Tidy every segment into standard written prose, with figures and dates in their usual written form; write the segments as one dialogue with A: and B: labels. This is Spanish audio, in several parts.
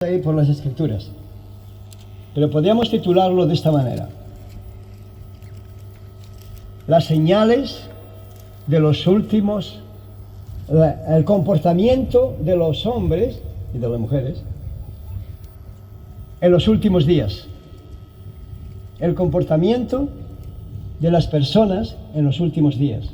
A: ahí por las escrituras, pero podríamos titularlo de esta manera: las señales de los últimos, el comportamiento de los hombres y de las mujeres en los últimos días, el comportamiento de las personas en los últimos días.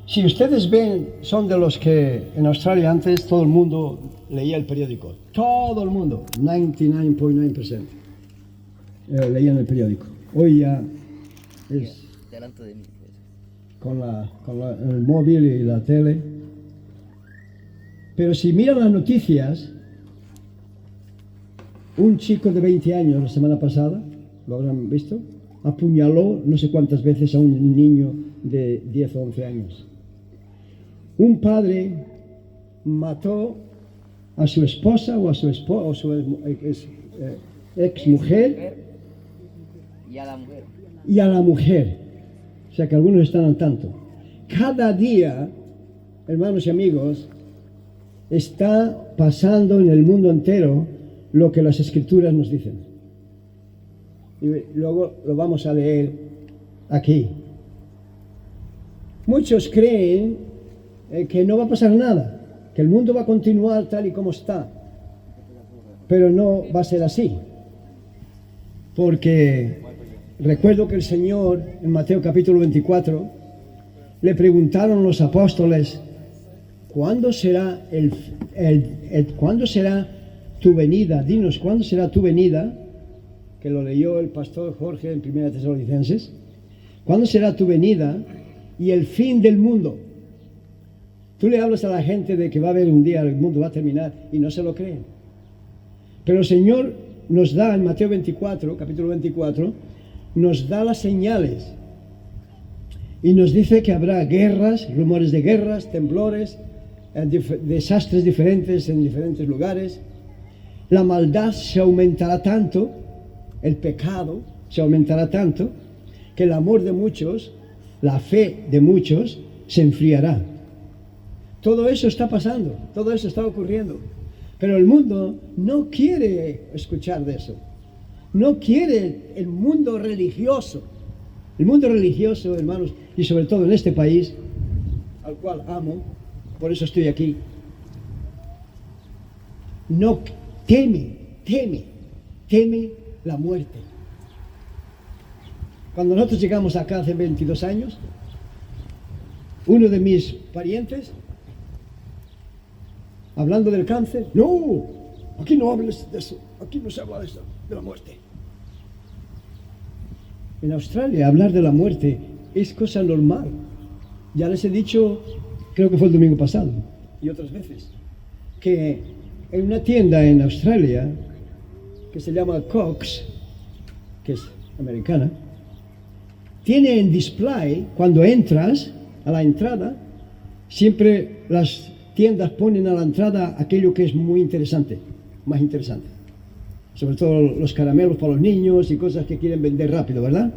A: Si ustedes ven, son de los que en Australia antes todo el mundo leía el periódico. Todo el mundo, 99.9%, leían el periódico. Hoy ya es
B: delante de mí.
A: con el móvil y la tele. Pero si miran las noticias, un chico de 20 años la semana pasada, lo habrán visto, apuñaló no sé cuántas veces a un niño de 10 o 11 años. Un padre mató a su esposa o a su ex mujer
B: Y a la mujer.
A: y a la mujer. O sea que algunos están al tanto. Cada día, hermanos y amigos, está pasando en el mundo entero lo que las escrituras nos dicen. Y luego lo vamos a leer aquí. Muchos creen que no va a pasar nada, que el mundo va a continuar tal y como está, pero no va a ser así, porque recuerdo que el Señor en Mateo capítulo 24 le preguntaron los apóstoles: ¿cuándo será ¿cuándo será tu venida? Dinos, ¿cuándo será tu venida? Que lo leyó el pastor Jorge en 1 Tesalonicenses. ¿Cuándo será tu venida y el fin del mundo? Tú le hablas a la gente de que va a haber un día, el mundo va a terminar, y no se lo creen. Pero el Señor nos da en Mateo 24, capítulo 24, nos da las señales. Y nos dice que habrá guerras, rumores de guerras, temblores, desastres diferentes en diferentes lugares. La maldad se aumentará tanto, el pecado se aumentará tanto, que el amor de muchos, la fe de muchos, se enfriará. Todo eso está pasando, todo eso está ocurriendo. Pero el mundo no quiere escuchar de eso. No quiere el mundo religioso. El mundo religioso, hermanos, y sobre todo en este país, al cual amo, por eso estoy aquí, no teme la muerte. Cuando nosotros llegamos acá hace 22 años, uno de mis parientes, hablando del cáncer: no, aquí no hables de eso, aquí no se habla de eso, de la muerte. En Australia hablar de la muerte es cosa normal. Ya les he dicho, creo que fue el domingo pasado y otras veces, que en una tienda en Australia que se llama Cox, que es americana, tiene en display, cuando entras a la entrada, siempre las tiendas ponen a la entrada aquello que es muy interesante, más interesante. Sobre todo los caramelos para los niños y cosas que quieren vender rápido, ¿verdad?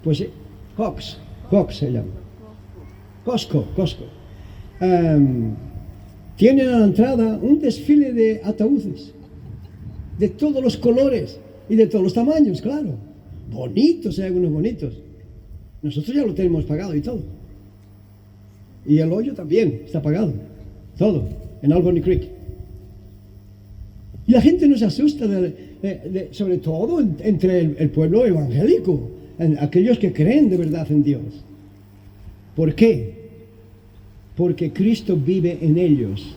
A: Pues Cox se llama. Costco. Tienen a la entrada un desfile de ataúdes, de todos los colores y de todos los tamaños, claro. Bonitos, hay algunos bonitos. Nosotros ya lo tenemos pagado y todo. Y el hoyo también está pagado. Todo, en Albany Creek. Y la gente nos asusta, sobre todo entre el pueblo evangélico, aquellos que creen de verdad en Dios. ¿Por qué? Porque Cristo vive en ellos.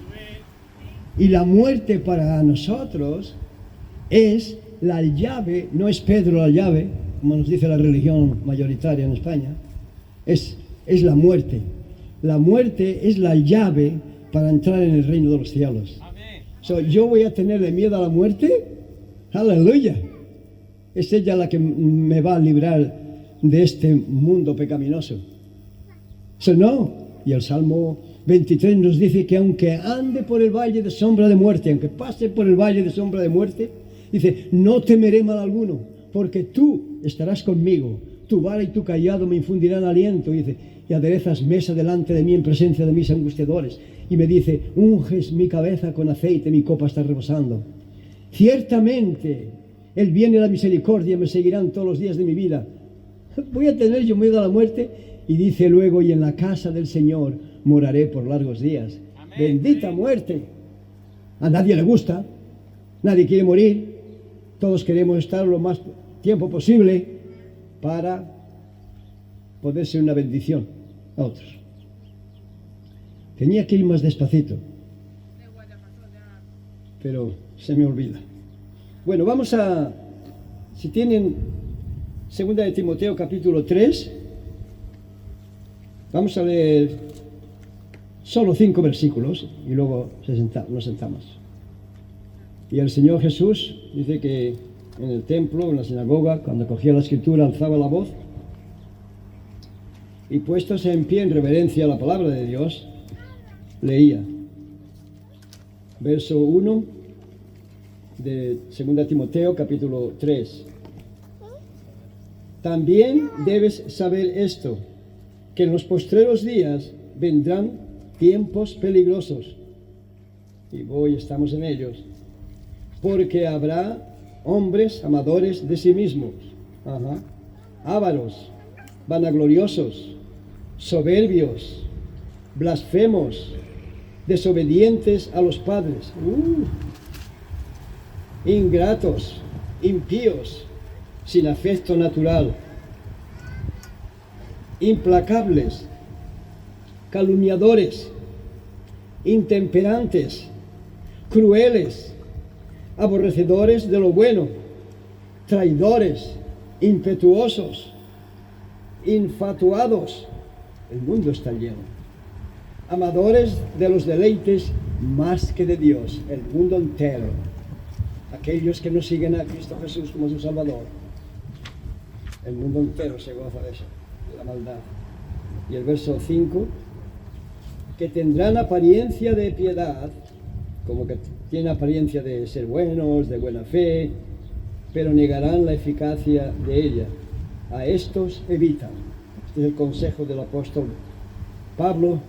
A: Y la muerte para nosotros es la llave, no es Pedro la llave, como nos dice la religión mayoritaria en España, es la muerte. La muerte es la llave para entrar en el reino de los cielos. ¿Yo voy a tenerle miedo a la muerte? ¡Aleluya! Es ella la que me va a librar de este mundo pecaminoso. No. Y el Salmo 23 nos dice que aunque ande por el valle de sombra de muerte, aunque pase por el valle de sombra de muerte, dice: no temeré mal alguno, porque tú estarás conmigo. Tu vara y tu cayado me infundirán aliento. Dice: y aderezas mesa delante de mí en presencia de mis angustiadores. Y me dice: unges mi cabeza con aceite, mi copa está rebosando. Ciertamente, el bien y la misericordia me seguirán todos los días de mi vida. Voy a tener yo miedo a la muerte. Y dice luego, y en la casa del Señor moraré por largos días. Amén. Bendita muerte. A nadie le gusta. Nadie quiere morir. Todos queremos estar lo más tiempo posible para poder ser una bendición a otros. Tenía que ir más despacito, pero se me olvida. Bueno, vamos a, si tienen 2 de Timoteo capítulo 3, vamos a leer solo 5 versículos y luego nos sentamos. Y el Señor Jesús dice que en el templo, en la sinagoga, cuando cogía la escritura, alzaba la voz y puestos en pie en reverencia a la palabra de Dios, leía. Verso 1 de 2 Timoteo capítulo 3. También debes saber esto, que en los postreros días vendrán tiempos peligrosos. Y hoy estamos en ellos. Porque habrá hombres amadores de sí mismos, ávaros, vanagloriosos, soberbios, blasfemos, desobedientes a los padres, ingratos, impíos, sin afecto natural, implacables, calumniadores, intemperantes, crueles, aborrecedores de lo bueno, traidores, impetuosos, infatuados. El mundo está lleno. Amadores de los deleites más que de Dios, el mundo entero. Aquellos que no siguen a Cristo Jesús como su Salvador. El mundo entero se goza de eso, de la maldad. Y el verso 5, que tendrán apariencia de piedad, como que tienen apariencia de ser buenos, de buena fe, pero negarán la eficacia de ella. A estos evita. Este es el consejo del apóstol Pablo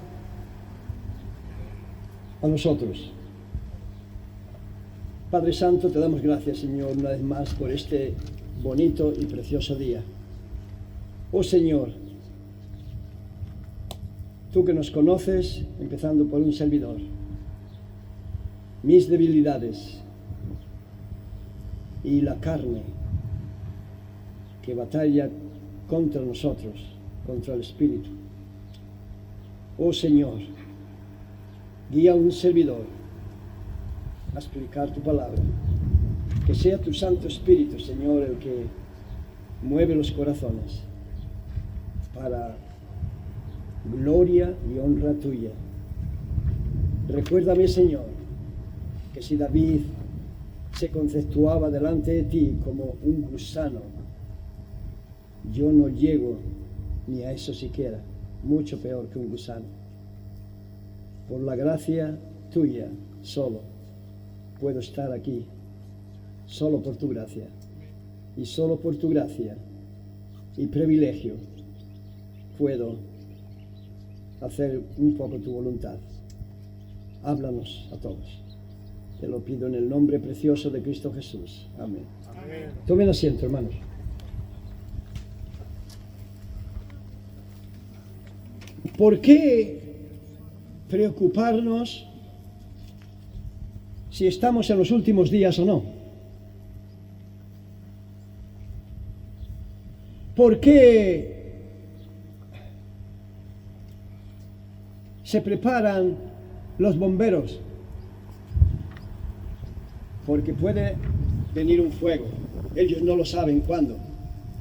A: a nosotros. Padre Santo, te damos gracias, Señor, una vez más por este bonito y precioso día. Oh Señor, tú que nos conoces, empezando por un servidor, mis debilidades y la carne que batalla contra nosotros, contra el Espíritu. Oh Señor, guía a un servidor a explicar tu palabra. Que sea tu Santo Espíritu, Señor, el que mueve los corazones para gloria y honra tuya. Recuérdame, Señor, que si David se conceptuaba delante de ti como un gusano, yo no llego ni a eso siquiera, mucho peor que un gusano. Por la gracia tuya solo puedo estar aquí, solo por tu gracia, y solo por tu gracia y privilegio puedo hacer un poco tu voluntad. Háblanos a todos. Te lo pido en el nombre precioso de Cristo Jesús. Amén. Amén. Tomen asiento, hermanos. ¿Por qué preocuparnos si estamos en los últimos días o no? ¿Por qué se preparan los bomberos? Porque puede venir un fuego. Ellos no lo saben cuándo.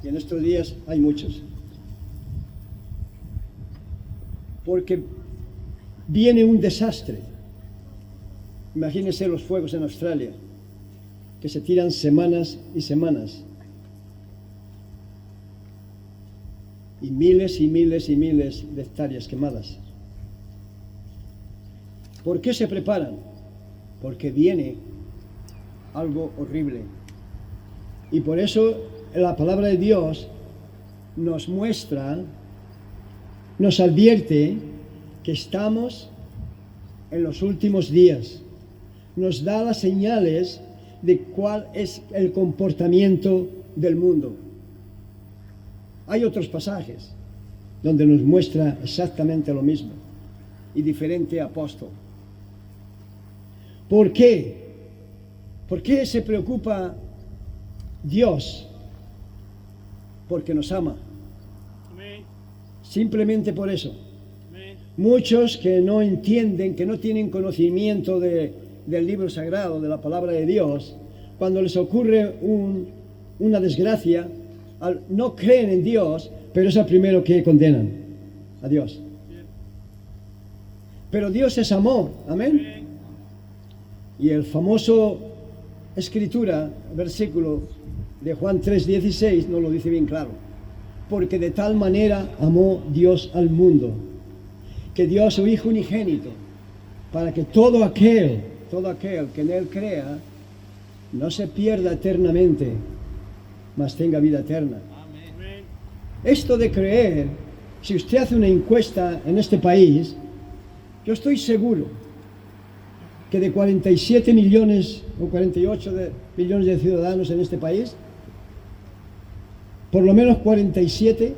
A: Y en estos días hay muchos. Porque viene un desastre. Imagínense los fuegos en Australia, que se tiran semanas y semanas. Y miles y miles y miles de hectáreas quemadas. ¿Por qué se preparan? Porque viene algo horrible. Y por eso la palabra de Dios nos muestra, nos advierte que estamos en los últimos días. Nos da las señales de cuál es el comportamiento del mundo. Hay otros pasajes donde nos muestra exactamente lo mismo y diferente apóstol. ¿Por qué? ¿Por qué se preocupa Dios? Porque nos ama. Simplemente por eso. Muchos que no entienden, que no tienen conocimiento del libro sagrado, de la palabra de Dios, cuando les ocurre una desgracia, no creen en Dios, pero es el primero que condenan a Dios. Pero Dios es amor, amén. Y el famoso escritura, versículo de Juan 3:16 nos lo dice bien claro. Porque de tal manera amó Dios al mundo, que dio a su Hijo unigénito, para que todo aquel que en Él crea, no se pierda eternamente, mas tenga vida eterna. Amén. Esto de creer, si usted hace una encuesta en este país, yo estoy seguro que de 47 millones o 48 millones de ciudadanos en este país, por lo menos 47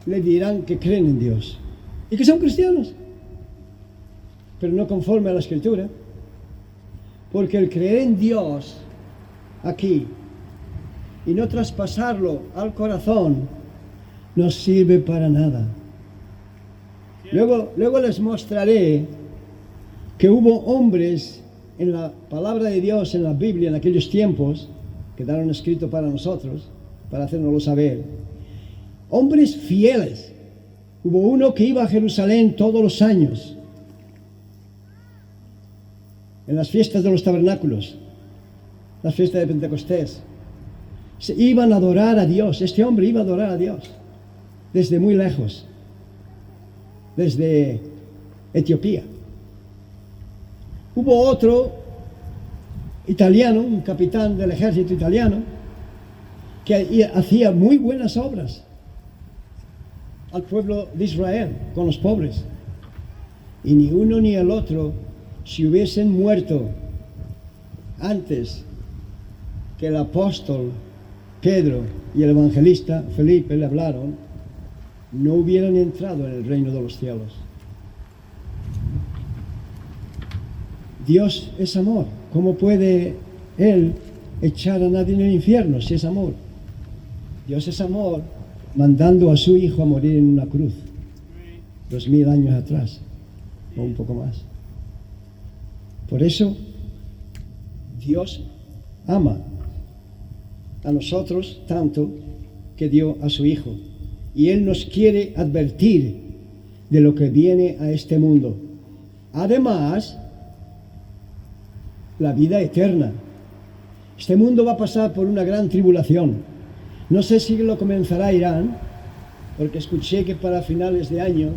A: le dirán que creen en Dios y que son cristianos, pero no conforme a la Escritura, porque el creer en Dios aquí y no traspasarlo al corazón no sirve para nada. Luego les mostraré que hubo hombres en la palabra de Dios, en la Biblia, en aquellos tiempos, quedaron escritos para nosotros, para hacérnoslo saber. Hombres fieles. Hubo uno que iba a Jerusalén todos los años, en las fiestas de los tabernáculos, las fiestas de Pentecostés. Se iban a adorar a Dios. Este hombre iba a adorar a Dios desde muy lejos, desde Etiopía. Hubo otro italiano, un capitán del ejército italiano, que hacía muy buenas obras al pueblo de Israel, con los pobres. Y ni uno ni el otro, si hubiesen muerto antes que el apóstol Pedro y el evangelista Felipe le hablaron, no hubieran entrado en el reino de los cielos. Dios es amor. ¿Cómo puede Él echar a nadie en el infierno si es amor? Dios es amor, mandando a su Hijo a morir en una cruz 2000 años atrás, o un poco más. Por eso, Dios ama a nosotros tanto que dio a su Hijo. Y Él nos quiere advertir de lo que viene a este mundo. Además, la vida eterna. Este mundo va a pasar por una gran tribulación. No sé si lo comenzará Irán, porque escuché que para finales de año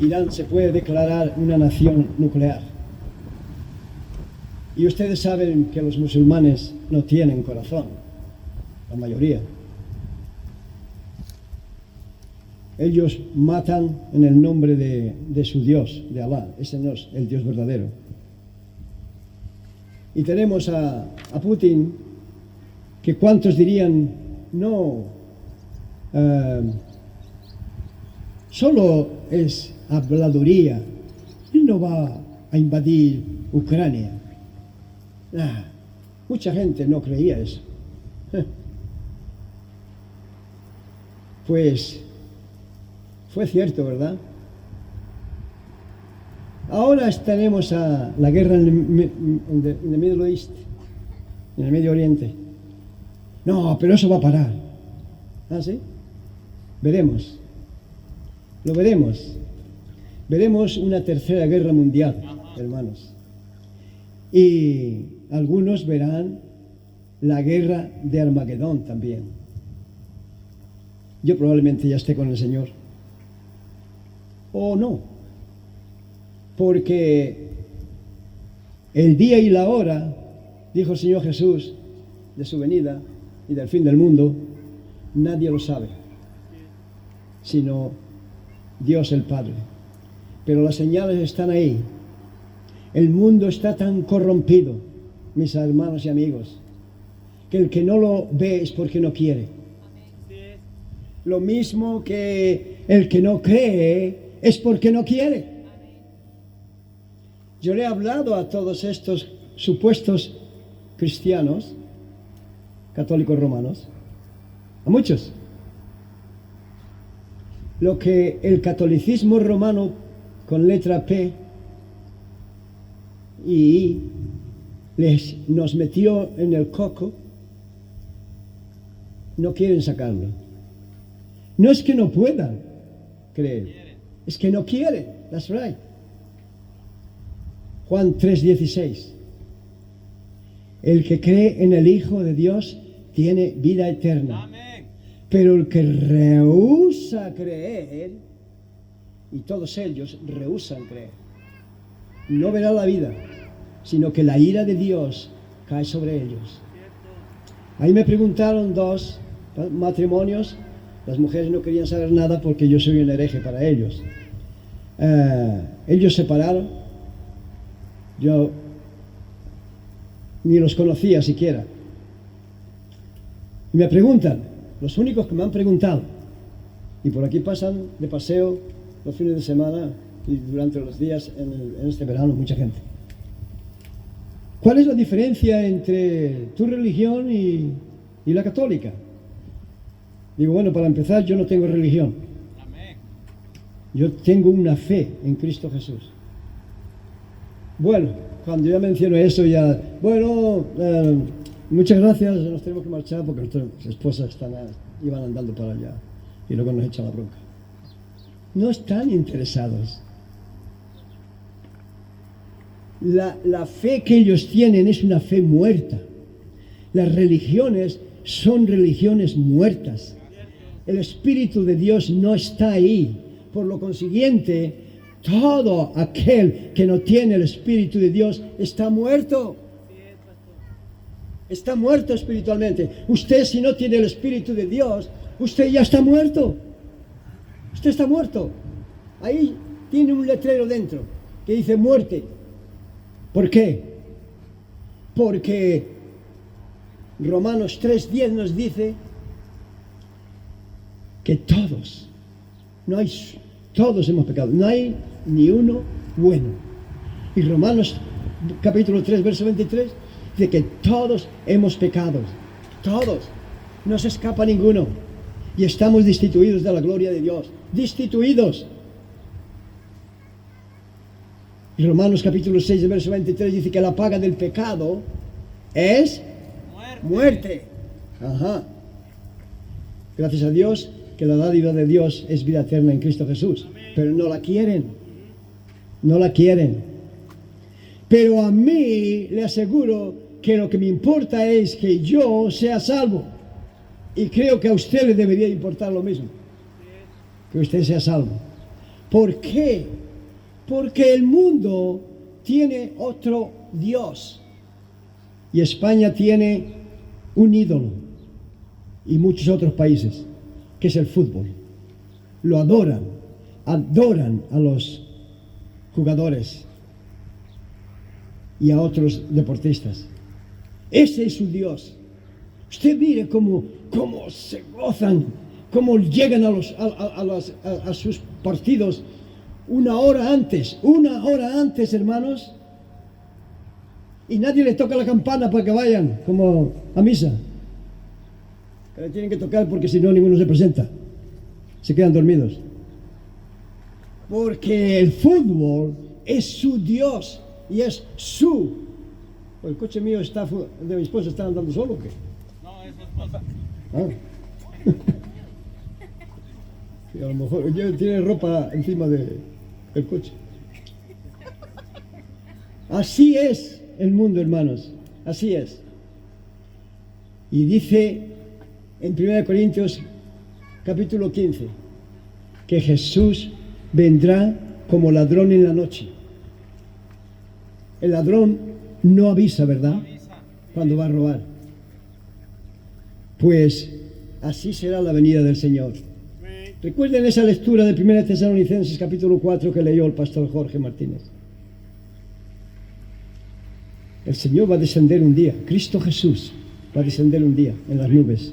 A: Irán se puede declarar una nación nuclear. Y ustedes saben que los musulmanes no tienen corazón, la mayoría. Ellos matan en el nombre de su Dios, de Alá. Ese no es el Dios verdadero. Y tenemos a Putin, que cuántos dirían, no, solo es habladuría, él no va a invadir Ucrania. Mucha gente no creía eso. Pues fue cierto, ¿verdad? Ahora tenemos la guerra en el Middle East, en el Medio Oriente. No, pero eso va a parar. ¿Ah, sí? Veremos. Lo veremos. Veremos una tercera guerra mundial, hermanos. Y algunos verán la guerra de Armagedón también. Yo probablemente ya esté con el Señor. O no. Porque el día y la hora, dijo el Señor Jesús, de su venida y del fin del mundo, nadie lo sabe, sino Dios el Padre. Pero las señales están ahí. El mundo está tan corrompido, mis hermanos y amigos, que el que no lo ve es porque no quiere. Lo mismo que el que no cree es porque no quiere. Yo le he hablado a todos estos supuestos cristianos, católicos romanos, a muchos. Lo que el catolicismo romano con letra P y nos metió en el coco, no quieren sacarlo. No es que no puedan creer, es que no quieren. That's right. Juan 3:16. El que cree en el Hijo de Dios tiene vida eterna. Amén. Pero el que rehúsa creer, y todos ellos rehúsan creer, no verá la vida, sino que la ira de Dios cae sobre ellos. Ahí me preguntaron 2 matrimonios. Las mujeres no querían saber nada porque yo soy un hereje para ellos. Ellos se separaron. Yo ni los conocía siquiera. Y me preguntan, los únicos que me han preguntado, y por aquí pasan de paseo los fines de semana y durante los días en este verano, mucha gente. ¿Cuál es la diferencia entre tu religión y la católica? Digo, bueno, para empezar, yo no tengo religión. Yo tengo una fe en Cristo Jesús. Bueno, cuando ya menciono eso, muchas gracias, nos tenemos que marchar porque nuestras esposas iban andando para allá y luego nos echan la bronca. No están interesados. La fe que ellos tienen es una fe muerta. Las religiones son religiones muertas. El Espíritu de Dios no está ahí. Por lo consiguiente, todo aquel que no tiene el Espíritu de Dios está muerto. Está muerto espiritualmente. Usted, si no tiene el Espíritu de Dios, usted ya está muerto. Usted está muerto. Ahí tiene un letrero dentro que dice muerte. ¿Por qué? Porque Romanos 3:10 nos dice que todos hemos pecado, no hay ni uno bueno. Y Romanos capítulo 3, verso 23, dice que todos hemos pecado, todos, no se escapa ninguno, y estamos destituidos de la gloria de Dios, destituidos. Y Romanos capítulo 6, verso 23 dice que la paga del pecado es muerte. Ajá. Gracias a Dios que la dádiva de Dios es vida eterna en Cristo Jesús. Pero no la quieren. No la quieren. Pero a mí le aseguro que lo que me importa es que yo sea salvo. Y creo que a usted le debería importar lo mismo. Que usted sea salvo. ¿Por qué? Porque el mundo tiene otro Dios. Y España tiene un ídolo. Y muchos otros países, que es el fútbol. Lo adoran a los jugadores y a otros deportistas. Ese es su Dios. Usted mire cómo se gozan, cómo llegan a sus partidos una hora antes, hermanos, y nadie le toca la campana para que vayan como a misa. Que le tienen que tocar porque si no ninguno se presenta, se quedan dormidos, porque el fútbol es su Dios y es el coche mío de mi esposa está andando solo, ¿o qué?
C: No, es su esposa.
A: Y a lo mejor tiene ropa encima del coche. Así es el mundo, hermanos, así es. Y dice en 1 Corintios capítulo 15 que Jesús vendrá como ladrón en la noche. El ladrón no avisa, ¿verdad? Cuando va a robar. Pues así será la venida del Señor. Recuerden esa lectura de 1 Tesalonicenses capítulo 4 que leyó el pastor Jorge Martínez. El Señor va a descender un día, Cristo Jesús va a descender un día en las nubes.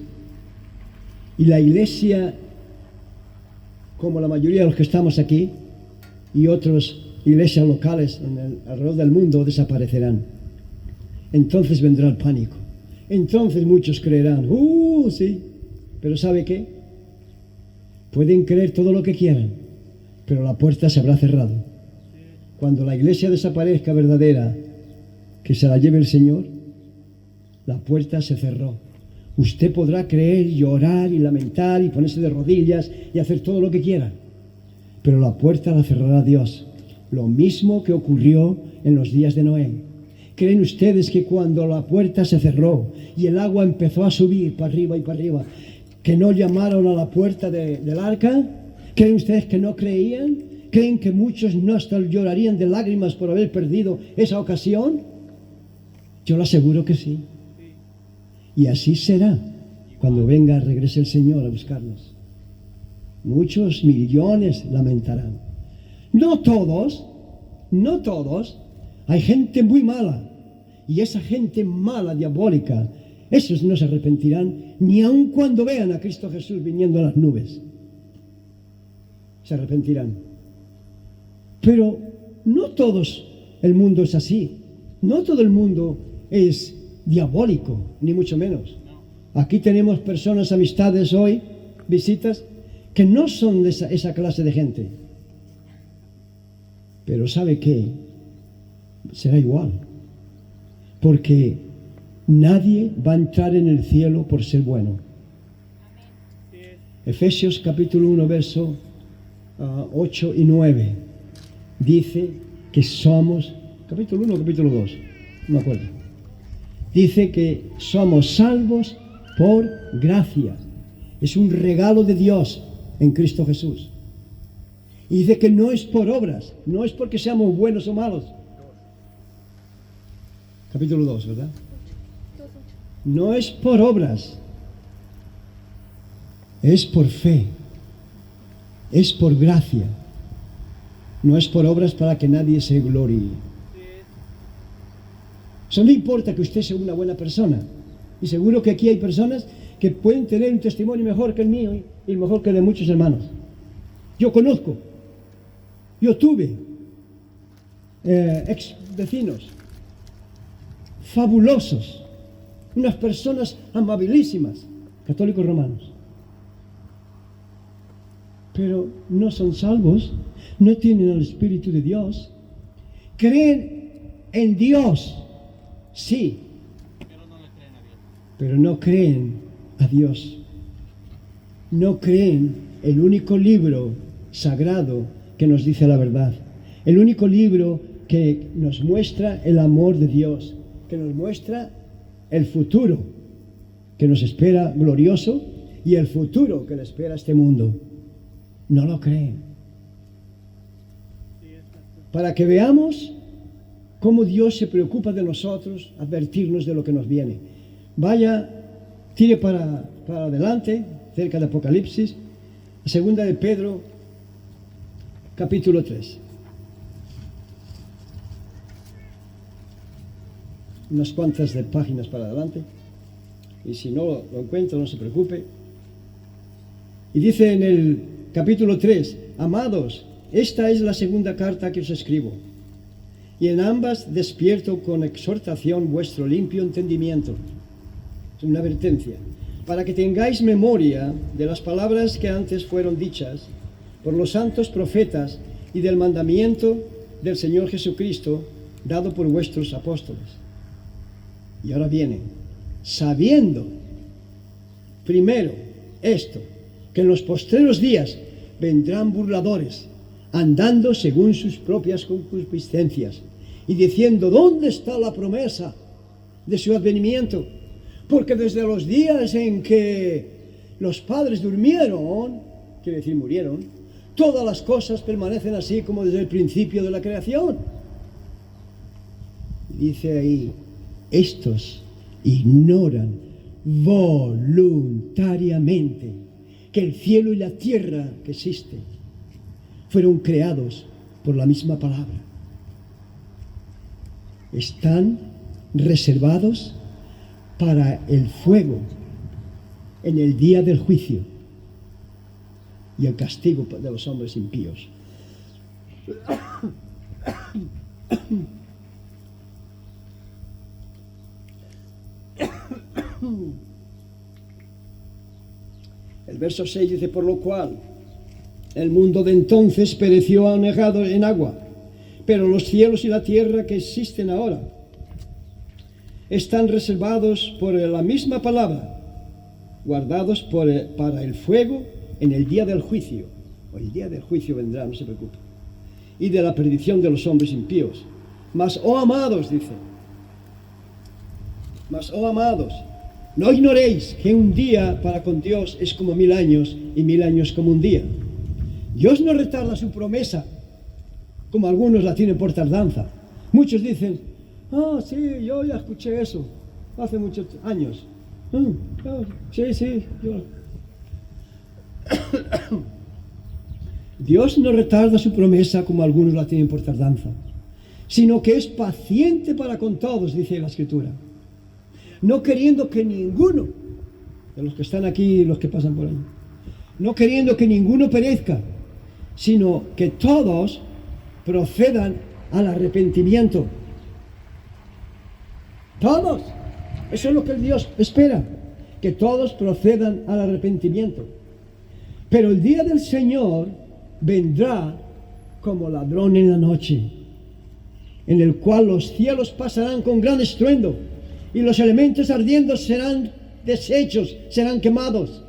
A: Y la iglesia, como la mayoría de los que estamos aquí, y otras iglesias locales alrededor del mundo, desaparecerán. Entonces vendrá el pánico. Entonces muchos creerán, sí, pero ¿sabe qué? Pueden creer todo lo que quieran, pero la puerta se habrá cerrado. Cuando la iglesia desaparezca verdadera, que se la lleve el Señor, la puerta se cerró. Usted podrá creer, llorar y lamentar y ponerse de rodillas y hacer todo lo que quiera, pero la puerta la cerrará Dios. Lo mismo que ocurrió en los días de Noé. ¿Creen ustedes que cuando la puerta se cerró y el agua empezó a subir para arriba y para arriba, que no llamaron a la puerta del arca? ¿Creen ustedes que no creían? ¿Creen que muchos no hasta llorarían de lágrimas por haber perdido esa ocasión? Yo le aseguro que sí. Y así será cuando venga, regrese el Señor a buscarnos. Muchos millones lamentarán. No todos. Hay gente muy mala. Y esa gente mala, diabólica, esos no se arrepentirán ni aun cuando vean a Cristo Jesús viniendo en las nubes. Se arrepentirán. Pero no todos el mundo es así. No todo el mundo es diabólico, ni mucho menos. Aquí tenemos personas, amistades hoy, visitas, que no son de esa clase de gente. Pero ¿sabe qué? Será igual. Porque nadie va a entrar en el cielo por ser bueno. Efesios capítulo 1, verso 8 y 9. Dice que somos, capítulo 1 o capítulo 2, no me acuerdo. Dice que somos salvos por gracia. Es un regalo de Dios en Cristo Jesús. Y dice que no es por obras, no es porque seamos buenos o malos. Capítulo 2, ¿verdad? No es por obras, es por fe, es por gracia. No es por obras para que nadie se gloríe. Eso no importa que usted sea una buena persona. Y seguro que aquí hay personas que pueden tener un testimonio mejor que el mío y mejor que el de muchos hermanos. Yo conozco, yo tuve ex vecinos fabulosos, unas personas amabilísimas, católicos romanos. Pero no son salvos, no tienen el Espíritu de Dios. Creen en Dios, sí, pero no creen a Dios. No creen el único libro sagrado que nos dice la verdad. El único libro que nos muestra el amor de Dios, que nos muestra el futuro que nos espera glorioso y el futuro que le espera a este mundo. No lo creen. Para que veamos cómo Dios se preocupa de nosotros, advertirnos de lo que nos viene. Vaya, tire para adelante, cerca de Apocalipsis, segunda de Pedro, capítulo 3. Unas cuantas de páginas para adelante. Y si no lo encuentro, no se preocupe. Y dice en el capítulo 3, amados, esta es la segunda carta que os escribo. Y en ambas despierto con exhortación vuestro limpio entendimiento. Es una advertencia. Para que tengáis memoria de las palabras que antes fueron dichas por los santos profetas y del mandamiento del Señor Jesucristo dado por vuestros apóstoles. Y ahora viene, sabiendo, primero, esto, que en los postreros días vendrán burladores, andando según sus propias concupiscencias, y diciendo, ¿dónde está la promesa de su advenimiento? Porque desde los días en que los padres durmieron, quiere decir murieron, todas las cosas permanecen así como desde el principio de la creación. Dice ahí, estos ignoran voluntariamente que el cielo y la tierra que existen fueron creados por la misma palabra. Están reservados para el fuego en el día del juicio y el castigo de los hombres impíos. El verso 6 dice: por lo cual el mundo de entonces pereció anegado en agua, pero los cielos y la tierra que existen ahora están reservados por la misma palabra, guardados para el fuego en el día del juicio. El día del juicio vendrá, no se preocupe. Y de la perdición de los hombres impíos. Mas, oh amados, dice, mas, oh amados, no ignoréis que un día para con Dios es como 1000 años y 1000 años como un día. Dios no retarda su promesa, como algunos la tienen por tardanza. Muchos dicen: sí, yo ya escuché eso hace muchos años. Sí, yo. Dios no retarda su promesa como algunos la tienen por tardanza, sino que es paciente para con todos, dice la Escritura, no queriendo que ninguno de los que están aquí y los que pasan por ahí, no queriendo que ninguno perezca, sino que todos procedan al arrepentimiento. Todos. Eso es lo que Dios espera, que todos procedan al arrepentimiento. Pero el día del Señor vendrá como ladrón en la noche, en el cual los cielos pasarán con gran estruendo y los elementos ardiendo serán deshechos, serán quemados.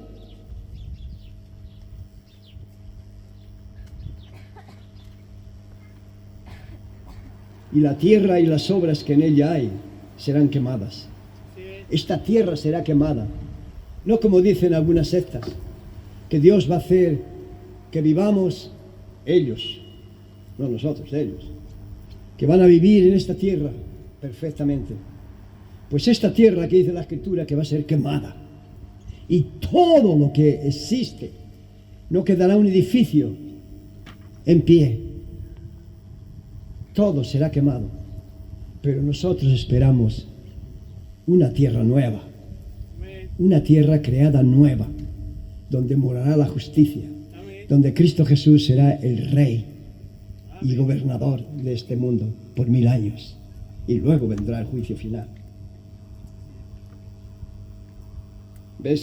A: Y la tierra y las obras que en ella hay serán quemadas. Esta tierra será quemada. No como dicen algunas sectas, que Dios va a hacer que vivamos ellos, no nosotros, ellos, que van a vivir en esta tierra perfectamente. Pues esta tierra que dice la Escritura que va a ser quemada. Y todo lo que existe, no quedará un edificio en pie. Todo será quemado. Pero nosotros esperamos una tierra nueva, una tierra creada nueva, donde morará la justicia, donde Cristo Jesús será el Rey y gobernador de este mundo por 1000 años, y luego vendrá el juicio final. El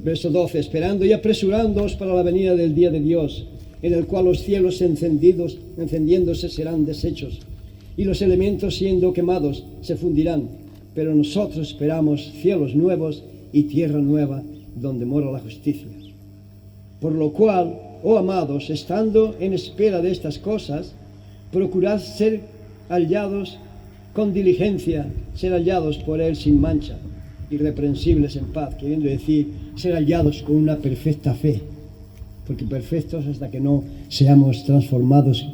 A: verso 12: esperando y apresurándoos para la venida del día de Dios, en el cual los cielos encendiéndose serán deshechos, y los elementos siendo quemados se fundirán. Pero nosotros esperamos cielos nuevos y tierra nueva, donde mora la justicia. Por lo cual, oh amados, estando en espera de estas cosas, procurad ser hallados con diligencia, ser hallados por Él sin mancha, irreprensibles en paz, queriendo decir, ser hallados con una perfecta fe, porque perfectos hasta que no seamos transformados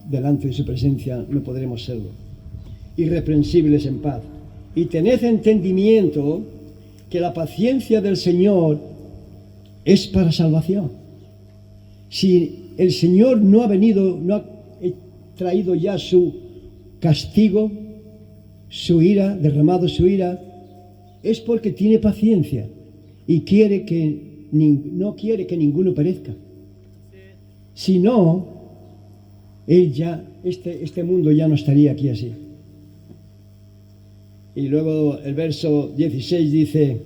A: delante de su presencia no podremos serlo. Irreprensibles en paz. Y tened entendimiento que la paciencia del Señor es para salvación. Si el Señor no ha venido, no ha traído ya su castigo, su ira, derramado su ira, es porque tiene paciencia y no quiere que ninguno perezca. Si no, Él ya, este mundo ya no estaría aquí así. Y luego el verso 16 dice,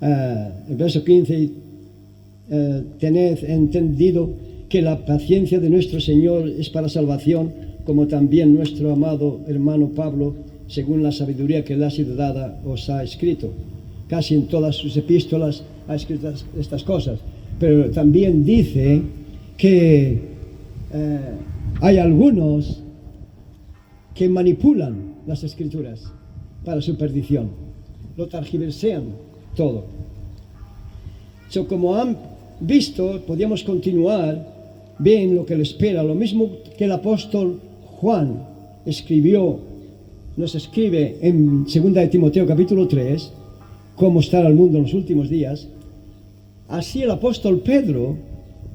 A: el verso 15, tened entendido que la paciencia de nuestro Señor es para salvación, como también nuestro amado hermano Pablo, según la sabiduría que le ha sido dada, os ha escrito. Casi en todas sus epístolas ha escrito estas cosas. Pero también dice que hay algunos que manipulan las Escrituras para su perdición, lo tergiversean todo. Como han visto, podíamos continuar, ven lo que le espera, lo mismo que el apóstol Juan nos escribe en 2 de Timoteo capítulo 3, cómo estará el mundo en los últimos días. Así el apóstol Pedro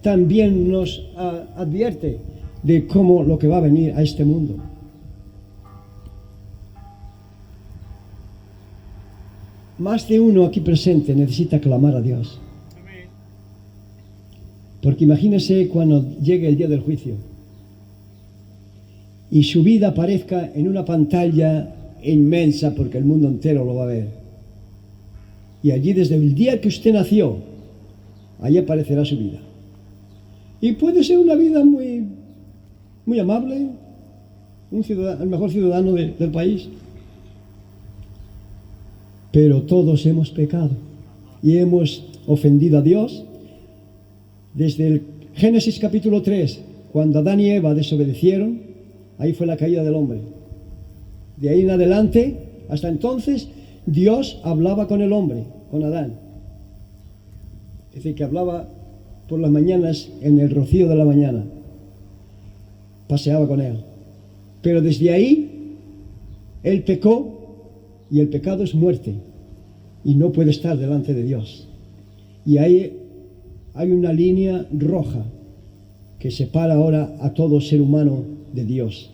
A: también nos advierte de cómo lo que va a venir a este mundo. más de uno aquí presente necesita clamar a Dios. Porque imagínese cuando llegue el día del juicio y su vida aparezca en una pantalla inmensa, porque el mundo entero lo va a ver. Y allí, desde el día que usted nació, allí aparecerá su vida. Y puede ser una vida muy, muy amable, el mejor ciudadano del país. Pero todos hemos pecado y hemos ofendido a Dios. Desde el Génesis capítulo 3, cuando Adán y Eva desobedecieron, ahí fue la caída del hombre. De ahí en adelante, hasta entonces, Dios hablaba con el hombre, con Adán. Es decir, que hablaba por las mañanas en el rocío de la mañana. Paseaba con él. Pero desde ahí, él pecó. Y el pecado es muerte y no puede estar delante de Dios. Y ahí hay una línea roja que separa ahora a todo ser humano de Dios.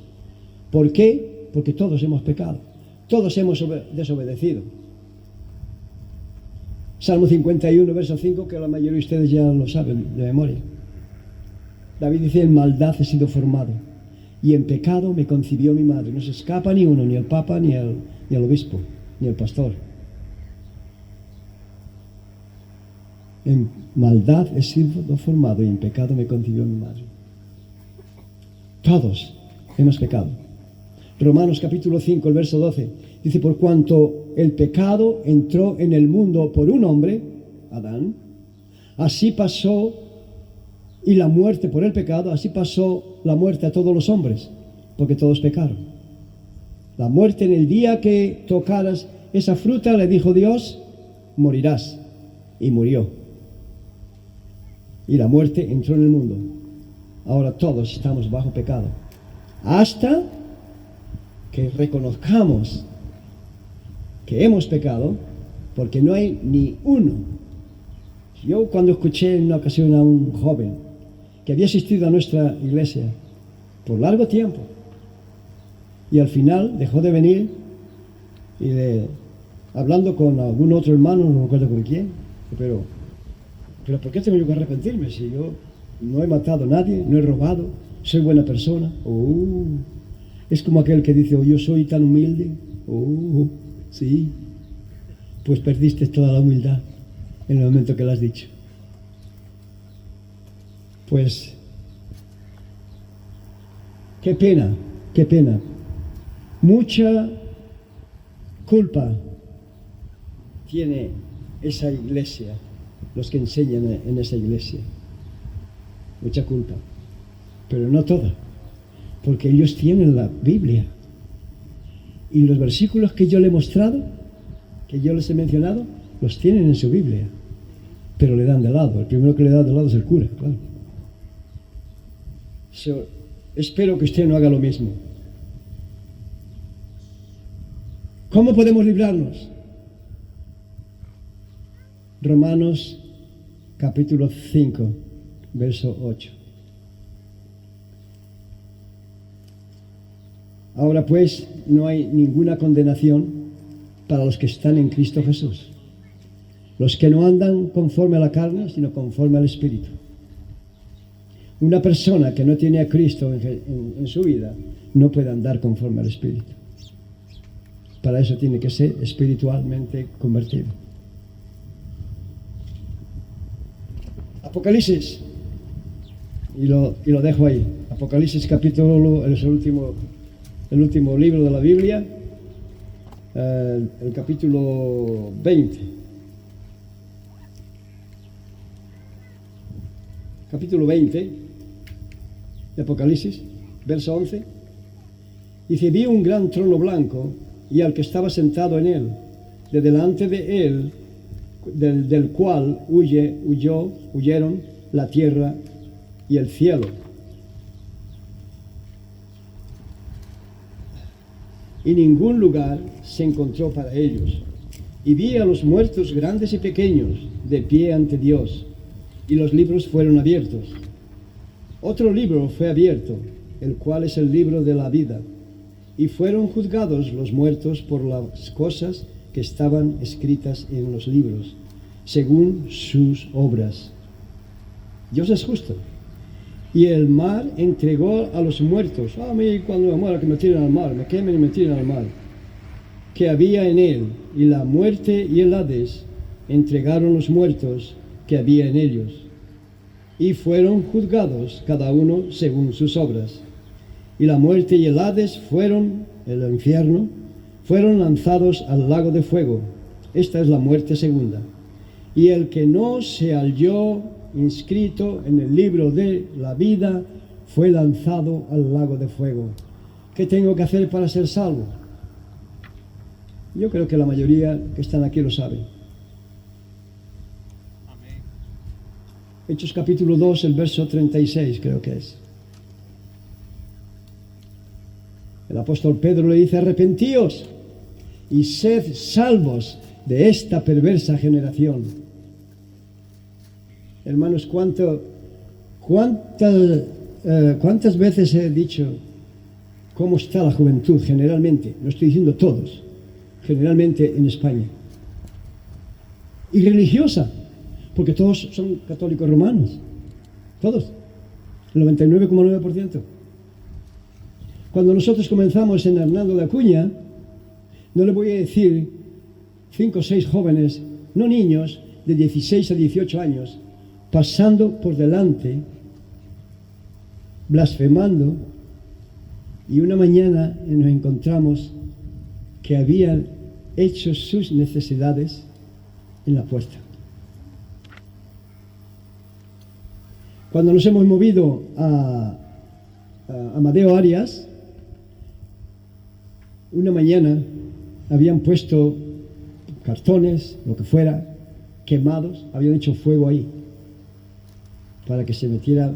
A: ¿Por qué? Porque todos hemos pecado, todos hemos desobedecido. Salmo 51, verso 5, que la mayoría de ustedes ya lo saben de memoria. David dice: en maldad he sido formado y en pecado me concibió mi madre. No se escapa ni uno, ni el Papa, ni el obispo, ni el pastor. En maldad he sido formado y en pecado me concibió mi madre. Todos hemos pecado. Romanos capítulo 5, el verso 12, dice: por cuanto el pecado entró en el mundo por un hombre, Adán, así pasó, y la muerte por el pecado, así pasó la muerte a todos los hombres, porque todos pecaron. La muerte en el día que tocaras esa fruta, le dijo Dios, morirás. Y murió. Y la muerte entró en el mundo. Ahora todos estamos bajo pecado. Hasta que reconozcamos que hemos pecado, porque no hay ni uno. Yo cuando escuché en una ocasión a un joven que había asistido a nuestra iglesia por largo tiempo, y al final dejó de venir, y hablando con algún otro hermano, no me acuerdo con quién, pero ¿por qué tengo yo que arrepentirme si yo no he matado a nadie, no he robado, soy buena persona? Es como aquel que dice: yo soy tan humilde. Sí, pues perdiste toda la humildad en el momento que lo has dicho. Pues qué pena, qué pena. Mucha culpa tiene esa iglesia, los que enseñan en esa iglesia. Mucha culpa, pero no toda, porque ellos tienen la Biblia. Y los versículos que yo le he mostrado, que yo les he mencionado, los tienen en su Biblia, pero le dan de lado. El primero que le da de lado es el cura, claro. Espero que usted no haga lo mismo. ¿Cómo podemos librarnos? Romanos capítulo 5, verso 8. Ahora pues no hay ninguna condenación para los que están en Cristo Jesús, los que no andan conforme a la carne, sino conforme al Espíritu. Una persona que no tiene a Cristo en su vida no puede andar conforme al Espíritu. Para eso tiene que ser espiritualmente convertido. Apocalipsis, y lo dejo ahí. Apocalipsis capítulo, es el último libro de la Biblia, el capítulo 20. Capítulo 20 de Apocalipsis, verso 11. Dice: vi un gran trono blanco y al que estaba sentado en él, de delante de él, del cual huyeron la tierra y el cielo. Y ningún lugar se encontró para ellos. Y vi a los muertos grandes y pequeños de pie ante Dios, y los libros fueron abiertos. Otro libro fue abierto, el cual es el libro de la vida, y fueron juzgados los muertos por las cosas que estaban escritas en los libros, según sus obras. Dios es justo. Y el mar entregó a los muertos. A mí cuando me muera que me tiren al mar, me quemen y me tiren al mar. Que había en él, y la muerte y el Hades entregaron los muertos que había en ellos. Y fueron juzgados cada uno según sus obras. Y la muerte y el Hades fueron, el infierno, fueron lanzados al lago de fuego. Esta es la muerte segunda. Y el que no se halló inscrito en el libro de la vida fue lanzado al lago de fuego. ¿Qué tengo que hacer para ser salvo? Yo creo que la mayoría que están aquí lo saben.
C: Amén.
A: Hechos capítulo 2, el verso 36 creo que es. El apóstol Pedro le dice: arrepentíos y sed salvos de esta perversa generación. Hermanos, ¿cuántas veces he dicho cómo está la juventud generalmente? No estoy diciendo todos, generalmente en España. Y religiosa, porque todos son católicos romanos. Todos. El 99,9%. Cuando nosotros comenzamos en Hernando de Acuña, no le voy a decir 5 o 6 jóvenes, no niños, de 16 a 18 años, pasando por delante, blasfemando, y una mañana nos encontramos que habían hecho sus necesidades en la puerta. Cuando nos hemos movido a Amadeo Arias, una mañana habían puesto cartones, lo que fuera, quemados, habían hecho fuego ahí, para que se metiera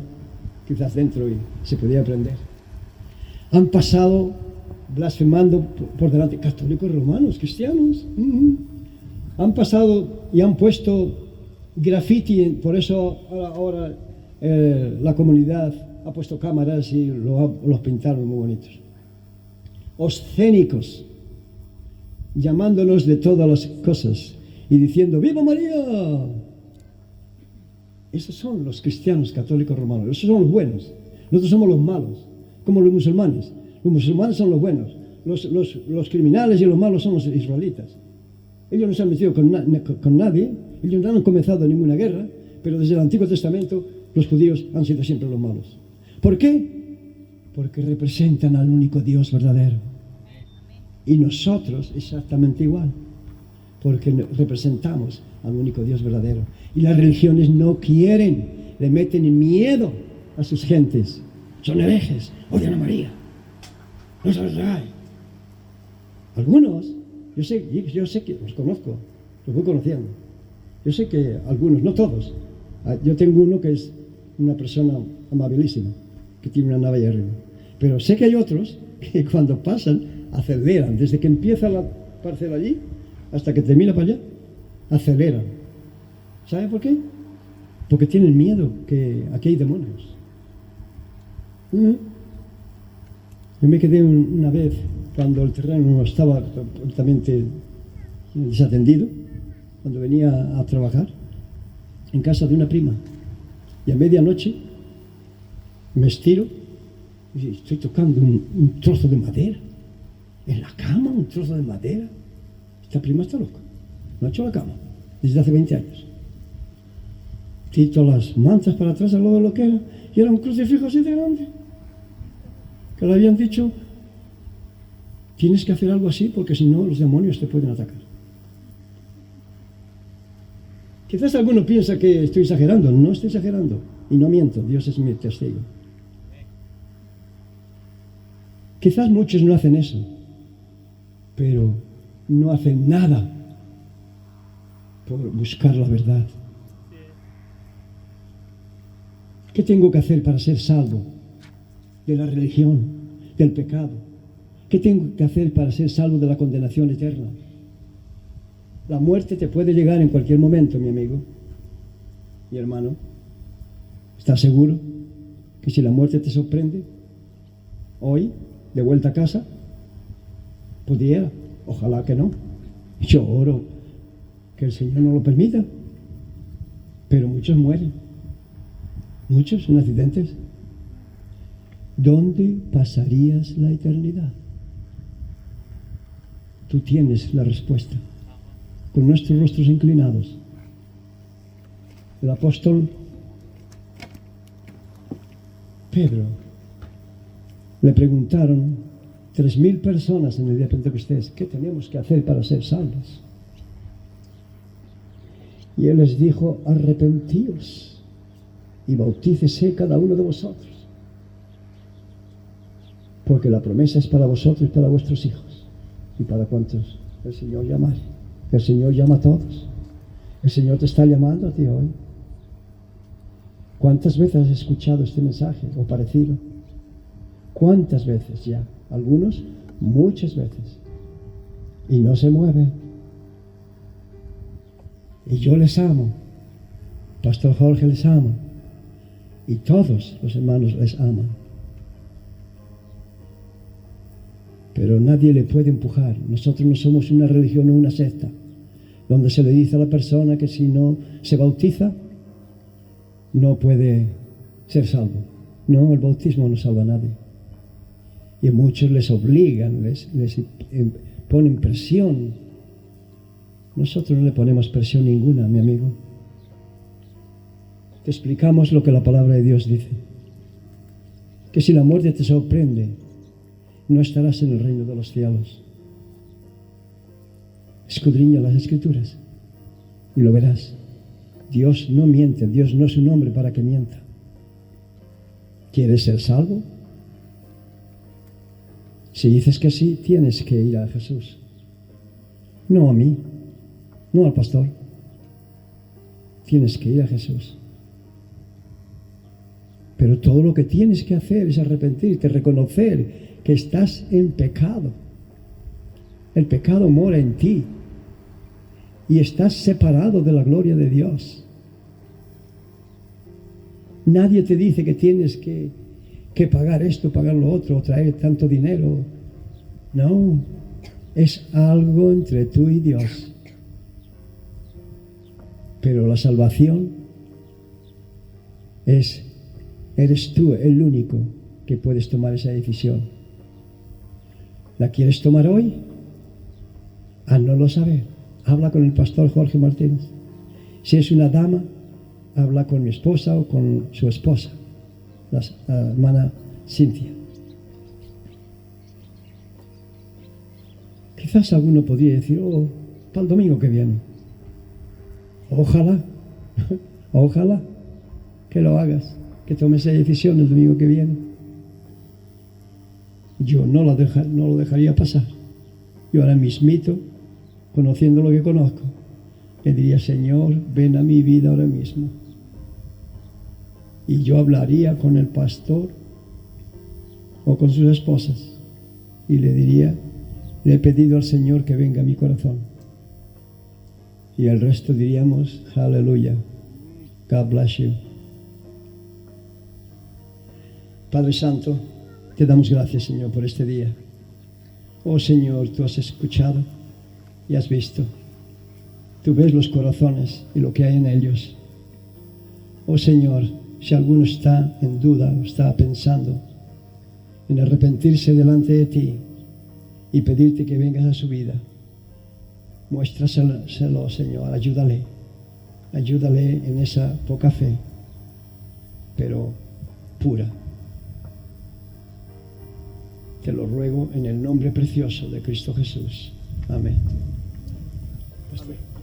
A: quizás dentro y se pudiera prender. Han pasado blasfemando por delante, católicos romanos, cristianos. Han pasado y han puesto graffiti, por eso ahora la comunidad ha puesto cámaras y los pintaron muy bonitos. Obscénicos, llamándonos de todas las cosas y diciendo ¡Viva María! Esos son los cristianos católicos romanos, esos son los buenos. Nosotros somos los malos, como los musulmanes. Los musulmanes son los buenos, los criminales y los malos son los israelitas. Ellos no se han metido con nadie, ellos no han comenzado ninguna guerra, pero desde el Antiguo Testamento los judíos han sido siempre los malos. ¿Por qué? Porque representan al único Dios verdadero. Y nosotros exactamente igual, porque representamos al único Dios verdadero. Y las religiones no quieren, le meten miedo a sus gentes. Son herejes, odian a María. No se les trae. Algunos, yo sé que los conozco, los voy conociendo. Yo sé que algunos, no todos. Yo tengo uno que es una persona amabilísima, que tiene una nave ahí arriba. Pero sé que hay otros que cuando pasan aceleran, desde que empieza la parcela allí hasta que termina para allá, aceleran. ¿Sabe por qué? Porque tienen miedo que aquí hay demonios. Yo me quedé una vez cuando el terreno estaba completamente desatendido, cuando venía a trabajar en casa de una prima, y a medianoche me estiro y estoy tocando un trozo de madera en la cama, un trozo de madera. Esta prima está loca, no ha hecho la cama desde hace 20 años. Tito las mantas para atrás al lado de lo que era, y era un crucifijo así de grande, que le habían dicho: tienes que hacer algo así porque si no los demonios te pueden atacar. Quizás alguno piensa que estoy exagerando. No estoy exagerando y no miento, Dios es mi testigo. Quizás muchos no hacen eso, pero no hacen nada por buscar la verdad. ¿Qué tengo que hacer para ser salvo de la religión, del pecado? ¿Qué tengo que hacer para ser salvo de la condenación eterna? La muerte te puede llegar en cualquier momento, mi amigo, mi hermano. ¿Estás seguro que si la muerte te sorprende hoy, de vuelta a casa, pudiera? Ojalá que no. Yo oro que el Señor no lo permita, pero muchos mueren, muchos en accidentes. ¿Dónde pasarías la eternidad? Tú tienes la respuesta. Con nuestros rostros inclinados, el apóstol Pedro, le preguntaron 3.000 personas en el día de Pentecostés, ¿qué tenemos que hacer para ser salvos? Y él les dijo, arrepentíos y bautícese cada uno de vosotros, porque la promesa es para vosotros y para vuestros hijos y para cuantos el Señor llamare. El Señor llama a todos. El Señor te está llamando a ti hoy. ¿Cuántas veces has escuchado este mensaje o parecido? ¿Cuántas veces ya? Algunos, muchas veces. Y no se mueve. Y yo les amo. Pastor Jorge les ama. Y todos los hermanos les aman. Pero nadie le puede empujar. Nosotros no somos una religión o una secta donde se le dice a la persona que si no se bautiza no puede ser salvo. No, el bautismo no salva a nadie. Y muchos les obligan, les ponen presión. Nosotros no le ponemos presión ninguna, mi amigo. Te explicamos lo que la palabra de Dios dice. Que si la muerte te sorprende, no estarás en el reino de los cielos. Escudriña las Escrituras y lo verás. Dios no miente, Dios no es un hombre para que mienta. ¿Quieres ser salvo? Si dices que sí, tienes que ir a Jesús. No a mí, no al pastor. Tienes que ir a Jesús. Pero todo lo que tienes que hacer es arrepentirte, reconocer que estás en pecado. El pecado mora en ti y estás separado de la gloria de Dios. Nadie te dice que tienes que pagar esto, pagar lo otro, o traer tanto dinero. No, es algo entre tú y Dios. Pero la salvación eres tú el único que puedes tomar esa decisión. ¿La quieres tomar hoy? Háznoslo saber. Habla con el pastor Jorge Martínez. Si es una dama, habla con mi esposa o con su esposa, la hermana Cintia. Quizás alguno podría decir, para el domingo que viene. Ojalá, ojalá que lo hagas, que tomes esa decisión el domingo que viene. Yo no lo dejaría pasar. Yo ahora mismito, conociendo lo que conozco, le diría, Señor, ven a mi vida ahora mismo. Y yo hablaría con el pastor o con sus esposas y le diría, le he pedido al Señor que venga a mi corazón. Y el resto diríamos, aleluya, God bless you. Padre Santo, te damos gracias, Señor, por este día. Oh Señor, tú has escuchado y has visto. Tú ves los corazones y lo que hay en ellos. Oh Señor, si alguno está en duda o está pensando en arrepentirse delante de ti y pedirte que vengas a su vida, muéstraselo, Señor, ayúdale en esa poca fe, pero pura. Te lo ruego en el nombre precioso de Cristo Jesús. Amén. Pastor.